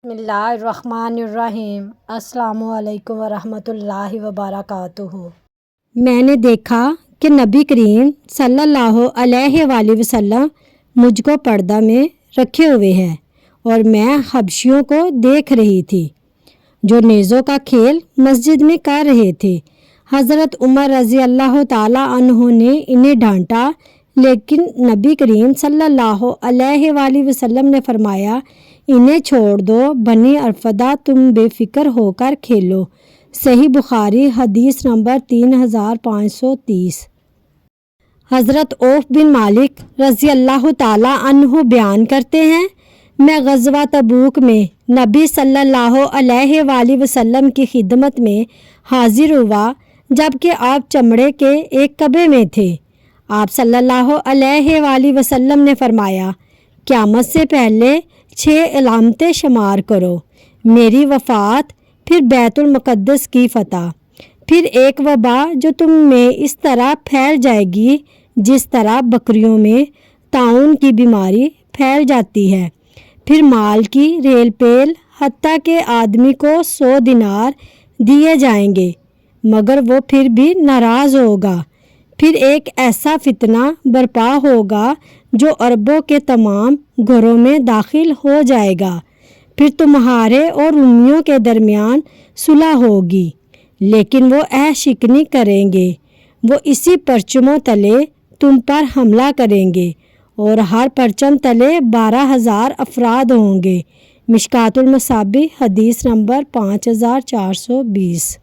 بسم اللہ الرحمن الرحیم۔ السلام علیکم ورحمۃ اللہ وبرکاتہ۔ میں نے دیکھا کہ نبی کریم صلی اللہ علیہ وآلہ وسلم مجھ کو پردہ میں رکھے ہوئے ہیں اور میں حبشیوں کو دیکھ رہی تھی جو نیزوں کا کھیل مسجد میں کر رہے تھے۔ حضرت عمر رضی اللہ تعالیٰ عنہ نے انہیں ڈانٹا، لیکن نبی کریم صلی اللہ علیہ وآلہ وسلم نے فرمایا، انہیں چھوڑ دو، بنی ارفدہ تم بے فکر ہو کر کھیلو۔ صحیح بخاری حدیث نمبر 3530۔ حضرت عوف بن مالک رضی اللہ تعالیٰ عنہ بیان کرتے ہیں، میں غزوہ تبوک میں نبی صلی اللہ علیہ وآلہ وسلم کی خدمت میں حاضر ہوا جبکہ آپ چمڑے کے ایک کبے میں تھے۔ آپ صلی اللہ علیہ وآلہ وسلم نے فرمایا، قیامت سے پہلے 6 علامتیں شمار کرو: میری وفات، پھر بیت المقدس کی فتح، پھر ایک وبا جو تم میں اس طرح پھیل جائے گی جس طرح بکریوں میں طاعون کی بیماری پھیل جاتی ہے، پھر مال کی ریل پیل، حتیٰ کہ آدمی کو 100 دینار دیے جائیں گے مگر وہ پھر بھی ناراض ہوگا، پھر ایک ایسا فتنہ برپا ہوگا جو عربوں کے تمام گھروں میں داخل ہو جائے گا، پھر تمہارے اور امیوں کے درمیان صلح ہوگی، لیکن وہ عہد شکنی کریں گے، وہ اسی پرچموں تلے تم پر حملہ کریں گے اور ہر پرچم تلے 12,000 افراد ہوں گے۔ مشکوٰۃ المصابیح حدیث نمبر 5420۔